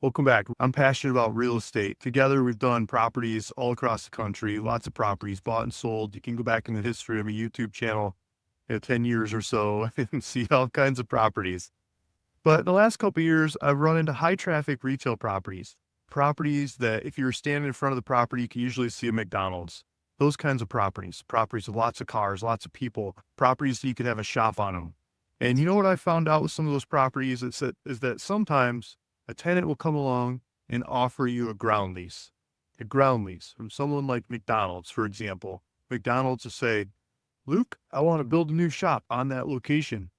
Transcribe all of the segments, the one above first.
Welcome back. I'm passionate about real estate. Together, we've done properties all across the country, lots of properties bought and sold. You can go back in the history of a YouTube channel, 10 years or so, and see all kinds of properties. But in the last couple of years, I've run into high traffic retail properties, properties that if you're standing in front of the property, you can usually see a McDonald's. Those kinds of properties with lots of cars, lots of people, properties that you could have a shop on them. And you know what I found out with some of those properties is that sometimes a tenant will come along and offer you a ground lease from someone like McDonald's, for example. McDonald's will say, Luke, I want to build a new shop on that location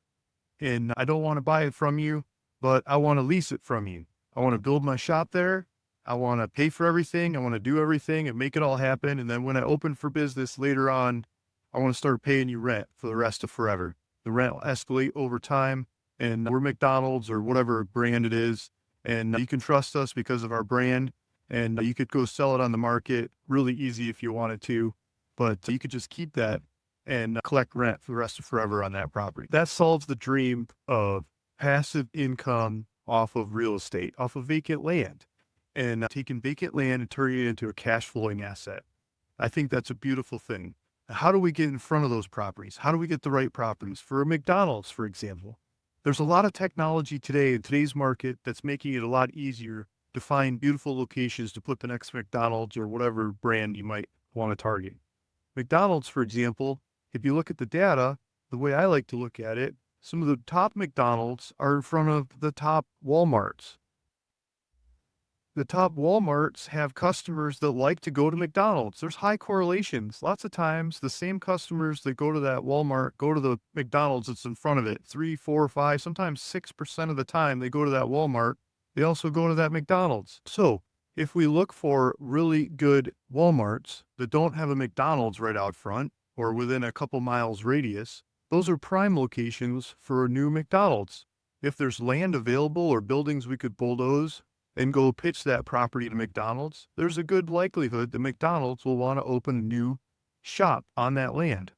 and I don't want to buy it from you, but I want to lease it from you. I want to build my shop there. I want to pay for everything. I want to do everything and make it all happen. And then when I open for business later on, I want to start paying you rent for the rest of forever. The rent will escalate over time and we're McDonald's or whatever brand it is. And you can trust us because of our brand and you could go sell it on the market really easy if you wanted to, but you could just keep that and collect rent for the rest of forever on that property. That solves the dream of passive income off of real estate, off of vacant land, and taking vacant land and turning it into a cash flowing asset. I think that's a beautiful thing. How do we get in front of those properties? How do we get the right properties? For a McDonald's, for example, there's a lot of technology today in today's market that's making it a lot easier to find beautiful locations to put the next McDonald's or whatever brand you might want to target. McDonald's, for example, if you look at the data, the way I like to look at it, some of the top McDonald's are in front of the top Walmarts. The top Walmarts have customers that like to go to McDonald's. There's high correlations. Lots of times, the same customers that go to that Walmart go to the McDonald's that's in front of it. 3, 4, 5, sometimes 6% of the time they go to that Walmart, they also go to that McDonald's. So if we look for really good Walmarts that don't have a McDonald's right out front or within a couple miles radius, those are prime locations for a new McDonald's. If there's land available or buildings we could bulldoze and go pitch that property to McDonald's, there's a good likelihood that McDonald's will want to open a new shop on that land.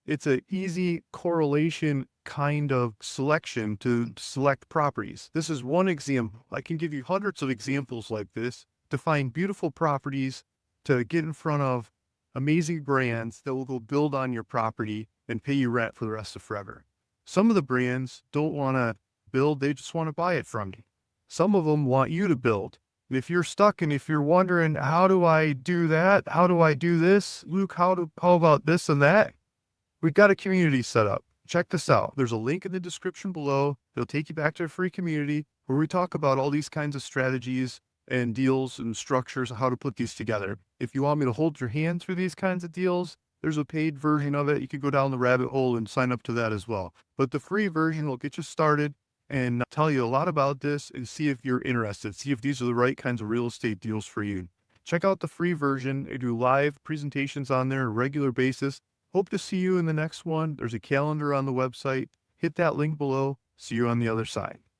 It's an easy correlation kind of selection to select properties. This is one example. I can give you hundreds of examples like this to find beautiful properties to get in front of amazing brands that will go build on your property and pay you rent for the rest of forever. Some of the brands don't want to build, they just want to buy it from you. Some of them want you to build. And if you're stuck and if you're wondering, how do I do that? How do I do this? Luke, how about this and that? We've got a community set up. Check this out. There's a link in the description below. It'll take you back to a free community where we talk about all these kinds of strategies and deals and structures and how to put these together. If you want me to hold your hand through these kinds of deals, there's a paid version of it. You can go down the rabbit hole and sign up to that as well. But the free version will get you started and tell you a lot about this and see if you're interested. See if these are the right kinds of real estate deals for you. Check out the free version. I do live presentations on there on a regular basis. Hope to see you in the next one. There's a calendar on the website. Hit that link below. See you on the other side.